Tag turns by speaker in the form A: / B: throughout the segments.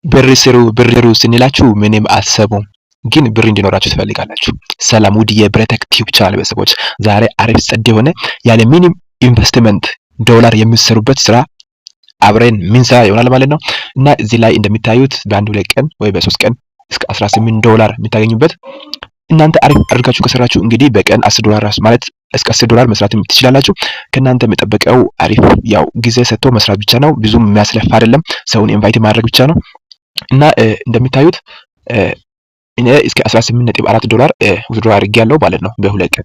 A: ብር ስሩ ስንላችሁ ምንም አትሰቡም፣ ግን ብር እንዲኖራችሁ ትፈልጋላችሁ። ሰላም ውድ የብረቴክ ቲዩብ ቻናል ቤተሰቦች፣ ዛሬ አሪፍ ጸድ የሆነ ያለ ሚኒም ኢንቨስትመንት ዶላር የሚሰሩበት ስራ አብረን ምን ስራ ይሆናል ማለት ነው። እና እዚህ ላይ እንደሚታዩት በአንድ 2 ቀን ወይ በ3 ቀን እስከ $18 የምታገኙበት እናንተ አሪፍ አድርጋችሁ ከሰራችሁ እንግዲህ በቀን $10 ራሱ ማለት እስከ $10 መስራት ትችላላችሁ። ከእናንተ የሚጠበቀው አሪፍ ያው ጊዜ ሰጥቶ መስራት ብቻ ነው። ብዙም የሚያስለፋ አይደለም። ሰውን ኢንቫይት ማድረግ ብቻ ነው። እና እንደሚታዩት እኔ እስከ $18.4 ውድድር አድርጌያለሁ ማለት ነው። በ2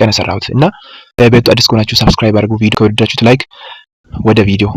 A: ቀን የሰራሁት እና ቤቱ አዲስ ከሆናችሁ ሰብስክራይብ አድርጉ። ቪዲዮ ከወደዳችሁት ላይክ። ወደ ቪዲዮ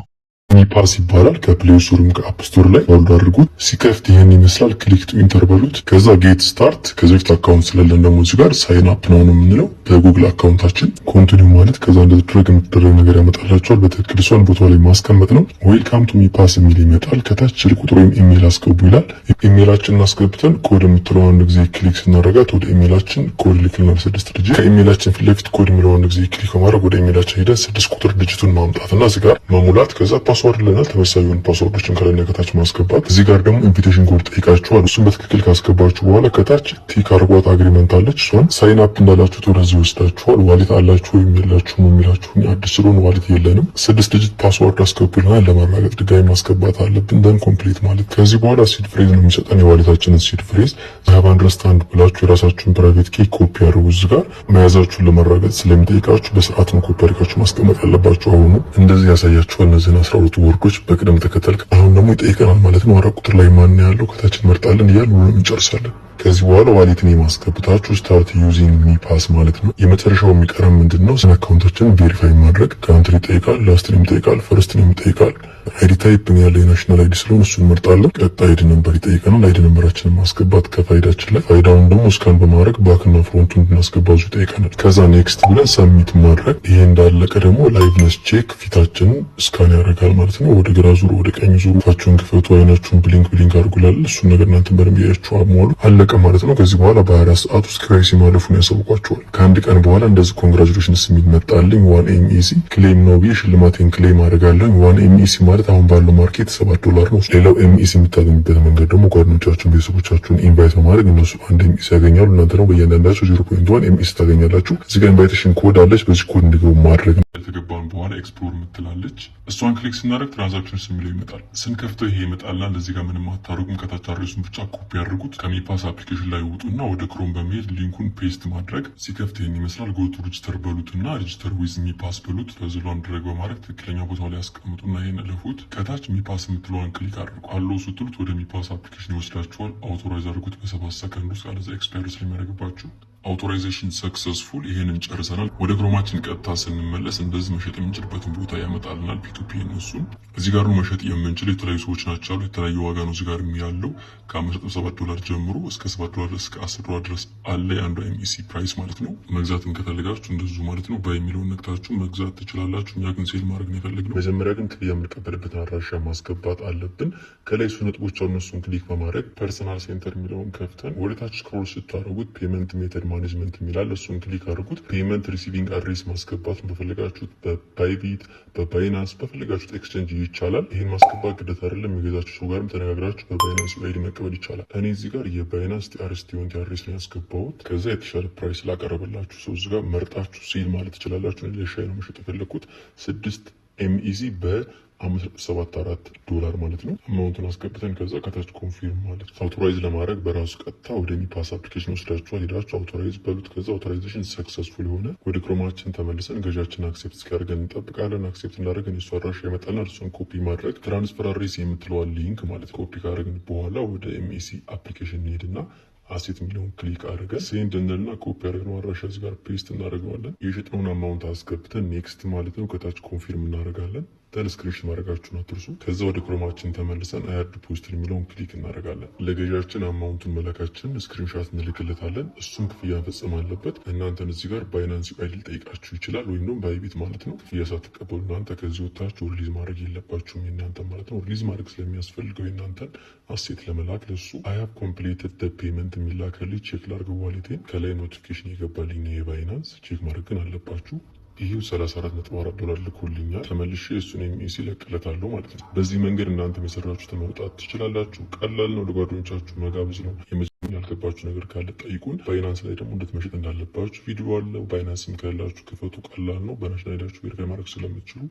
B: ሚፓስ ይባላል። ከፕሌይ ስቶርም ከአፕ ስቶር ላይ ዳውንሎድ አድርጉት። ሲከፍት ይሄን ይመስላል። ክሊክ ቱ ኢንተር በሉት። ከዛ ጌት ስታርት። ከዚህ በፊት አካውንት ስለሌለን ደግሞ እዚህ ጋር ሳይን አፕ ነው የምንለው በጉግል አካውንታችን። ኮንቲኒው ማለት ከዛ እንደተደረገ የምትደረግ ነገር ያመጣላችኋል። በትክክል እሷን ቦታው ላይ ማስቀመጥ ነው። ዌልካም ቱ ሚፓስ የሚል ይመጣል። ከታች ስልክ ቁጥር ወይም ኢሜል አስገቡ ይላል። ኢሜላችንን አስገብተን ኮድ የምትለው አንድ ጊዜ ክሊክ ስናደርጋት ወደ ኢሜላችን ኮድ ልክልናል። 6 ዲጂት ከኢሜላችን ፊት ለፊት ኮድ የሚለው አንድ ጊዜ ክሊክ በማድረግ ወደ ኢሜላችን ሄደን 6 ቁጥር ዲጂቱን ማምጣትና እዚህ ጋር መሙላት። ከዛ ፓስወርድ ለናል ተመሳሳይ ፓስወርዶችን ከላይ ከታች ማስገባት። እዚህ ጋር ደግሞ ኢንቪቴሽን ኮድ ጠይቃችኋል። እሱን በትክክል ካስገባችሁ በኋላ ከታች ቲክ አርጓት አግሪመንት አለች። እሷን ሳይን አፕ እንዳላችሁት ወደዚህ ወስዳችኋል። ዋሌት አላችሁ ወይም የላችሁ ነው የሚላችሁ። አዲስ ስለሆነ ዋሌት የለንም። 6 ዲጂት ፓስወርድ አስገቡልናል። ለማረጋገጥ ድጋሚ ማስገባት አለብን። ደን ኮምፕሊት ማለት ከዚህ በኋላ ሲድ ፍሬዝ ነው የሚሰጠን። የዋሌታችንን ሲድ ፍሬዝ ሃቭ አንደርስታንድ ብላችሁ የራሳችሁን ፕራይቬት ኪ ኮፒ አድርጉ። እዚህ ጋር መያዛችሁን ለማረጋገጥ ስለሚጠይቃችሁ በስርዓት ነው ኮፒ አድርጋችሁ ማስቀመጥ ያለባችሁ። አሁኑ እንደዚህ ያሳያችኋል እነዚህን 12 ወርዶች በቅደም ተከተል። አሁን ደግሞ ይጠይቀናል ማለት ነው። 4 ቁጥር ላይ ማን ያለው ከታች እንመርጣለን እያል ሁሉንም እንጨርሳለን። ከዚህ በኋላ ዋሌትን የማስገብታችሁ ስታርት ዩዚንግ ሚፓስ ማለት ነው። የመጨረሻው የሚቀረም ምንድነው? ስለ አካውንታችን ቬሪፋይ ማድረግ። ካንትሪ ይጠይቃል፣ ላስት ኔም ይጠይቃል፣ ፈርስት ኔም ይጠይቃል። አይዲ ታይፕ ያለ የናሽናል አይዲ ስለሆነ እሱን እንመርጣለን። ቀጣይ አይዲ ነምበር ይጠይቀናል። አይዲ ነምበራችንን ማስገባት ከፋይዳችን ላይ ፋይዳውን ደግሞ ስካን በማድረግ ባክና ፍሮንቱን እንድናስገባዙ ይጠይቀናል። ከዛ ኔክስት ብለን ሰሚት ማድረግ። ይሄ እንዳለቀ ደግሞ ላይቭነስ ቼክ ፊታችንን ስካን ያደርጋል ማለት ነው። ወደ ግራ ዙሩ፣ ወደ ቀኝ ዙሩ፣ ፋችሁን ክፈቱ፣ አይናችሁን ብሊንክ አድርጉላል። እሱን ነገር እናንተን በደንብ ያያችሁ አሟሉ። አለቀ ማለት ነው። ከዚህ በኋላ በ24 ሰዓት ውስጥ ክራይሲ ማለፉን ያሳውቋቸዋል። ከአንድ ቀን በኋላ እንደዚህ ኮንግራቹሌሽንስ የሚል መጣልኝ። 1 ኤምኢሲ ክሌም ነው ብዬ ሽልማቴን ክሌም አደርጋለሁ። 1 ኤምኢሲ ማለት አሁን ባለው ማርኬት $7 ነው። ሌላው ኤምኢሲ የምታገኙበት መንገድ ደግሞ ጓደኞቻችሁን፣ ቤተሰቦቻችሁን ኢንቫይት በማድረግ እነሱ 1 ኤምኢሲ ያገኛሉ። እናንተ ደግሞ በእያንዳንዳቸው 0.1 ኤምኢሲ ታገኛላችሁ። እዚህ ጋር ኢንቫይቴሽን ኮድ አለች። በዚህ ኮድ እንዲገቡ ማድረግ ነው። ከተገባን በኋላ ኤክስፕሎር የምትላለች እሷን ክሊክ ስናደርግ ትራንዛክሽንስ የሚለው ይመጣል። ስንከፍተው ይሄ ይመጣልና እዚህ ጋር ምንም አታርጉም። ከታች አድሬሱን ብቻ ኮፒ አድርጉት። ከሚፓስ አፕሊኬሽን ላይ ውጡና ወደ ክሮም በመሄድ ሊንኩን ፔስት ማድረግ። ሲከፍት ይሄን ይመስላል። ጎቱ ሬጅስተር በሉትና ሬጅስተር ዊዝ ሚፓስ በሉት። በዝሏን ድረግ በማድረግ ትክክለኛ ቦታው ላይ ያስቀምጡና ይሄን እለፉት። ከታች ሚፓስ የምትለዋን ክሊክ አድርጉ። አለው ስትሉት ወደ ሚፓስ አፕሊኬሽን ይወስዳችኋል። አውቶራይዝ አድርጉት በ7 ሰከንድ ውስጥ አለዛ ኤክስፓየር ስለሚያደርግባችሁ። አውቶራይዜሽን ሰክሰስፉል። ይሄንን ጨርሰናል። ወደ ክሮማችን ቀጥታ ስንመለስ እንደዚህ መሸጥ የምንችልበትን ቦታ ያመጣልናል። ፒቱፒ እነሱን እዚህ ጋር ነው መሸጥ የምንችል። የተለያዩ ሰዎች ናቸው ያሉ። የተለያየ ዋጋ ነው እዚህ ጋር ያለው ከ$5.7 ጀምሮ እስከ $7 እስከ $10 ድረስ አለ። የአንዱ ኤምኢሲ ፕራይስ ማለት ነው። መግዛትን ከፈለጋችሁ እንደዚሁ ማለት ነው በሚሊዮን ነክታችሁ መግዛት ትችላላችሁ። እኛ ግን ሴል ማድረግ ነው የፈለግነው። መጀመሪያ ግን ክፍያ የምንቀበልበትን አድራሻ ማስገባት አለብን። ከላይ እሱ ነጥቦች አሉ። እነሱን ክሊክ በማድረግ ፐርሰናል ሴንተር የሚለውን ከፍተን ወደ ታች ስክሮል ስታደርጉት ፔመንት ሜተድ ማኔጅመንት የሚላል እሱን ክሊክ አድርጉት። ፔመንት ሪሲቪንግ አድሬስ ማስገባት በፈለጋችሁት በባይቢት በባይናንስ በፈለጋችሁት ኤክስቼንጅ ይቻላል። ይህን ማስገባት ግዴታ አይደለም። የሚገዛችሁ ሰው ጋርም ተነጋግራችሁ በባይናንስ አይዲ መቀበል ይቻላል። እኔ እዚህ ጋር የባይናንስ ቲአርስቲውን አድሬስ ነው ያስገባሁት። ከዛ የተሻለ ፕራይስ ላቀረበላችሁ ሰው እዚህ ጋር መርጣችሁ ሴል ማለት ትችላላችሁ። ለሻይ ነው መሸጥ የፈለግኩት 6 ኤምኢዚ $5.74 ማለት ነው። አማውንቱን አስገብተን ከዛ ከታች ኮንፊርም ማለት አውቶራይዝ ለማድረግ በራሱ ቀጥታ ወደ ሚፓስ አፕሊኬሽን ወስዳችኋል። ሄዳችሁ አውቶራይዝ በሉት። ከዛ አውቶራይዜሽን ሰክሰስፉል የሆነ ወደ ክሮማችን ተመልሰን ገዣችን አክሴፕት እስኪያደርገን እንጠብቃለን። አክሴፕት እንዳደረገን የሱ አድራሻ ይመጣልናል። እሱን ኮፒ ማድረግ ትራንስፈር አድሬስ የምትለዋል ሊንክ ማለት ኮፒ ካደረግን በኋላ ወደ ኤምኢሲ አፕሊኬሽን እንሄድና አሴት የሚለውን ክሊክ አድርገን ሴንድ እንልና ኮፒ ያደረግነው አድራሻ እዚህ ጋር ፔስት እናደርገዋለን። የሸጥነውን አማውንት አስገብተን ኔክስት ማለት ነው ከታች ኮንፊርም እናደርጋለን። ስክሪንሾት ማድረጋችሁን አትርሱ። ከዛ ወደ ክሮማችን ተመልሰን አያድ ፖስት የሚለውን ክሊክ እናደርጋለን። ለገዣችን አማውንቱን መላካችን ስክሪንሾት እንልክለታለን። እሱም ክፍያ መፈጸም አለበት። እናንተን እዚህ ጋር ባይናንስ አይዲ ሊጠይቃችሁ ይችላል፣ ወይም ደግሞ ባይቢት ማለት ነው። ክፍያ ሳትቀበሉ እናንተ ከዚህ ወጣችሁ ሪሊዝ ማድረግ የለባችሁም የእናንተ ማለት ነው። ሪሊዝ ማድረግ ስለሚያስፈልገው የእናንተን አሴት ለመላክ ለሱ አይ ሃቭ ኮምፕሊትድ ዘ ፔመንት የሚላከልኝ ቼክ ላድርግ ዋሌቴን። ከላይ ኖቲፊኬሽን የገባልኝ ነው የባይናንስ ቼክ ማድረግ ግን አለባችሁ። ይሄው 34.4 $ ልኮልኛል። ተመልሼ እሱን ኤምኤሲ ለቅለታለሁ ማለት ነው። በዚህ መንገድ እናንተ የሰራችሁትን መውጣት ትችላላችሁ። ቀላል ነው፣ ለጓደኞቻችሁ መጋበዝ ነው። ያልገባችሁ ነገር ካለ ጠይቁን። ባይናንስ ላይ ደግሞ እንዴት መሸጥ እንዳለባችሁ ቪዲዮ አለ። ባይናንስም ካላችሁ ክፈቱ፣ ቀላል ነው። በናሽናል ሄዳችሁ ቬሪፋይ ማድረግ ስለምትችሉ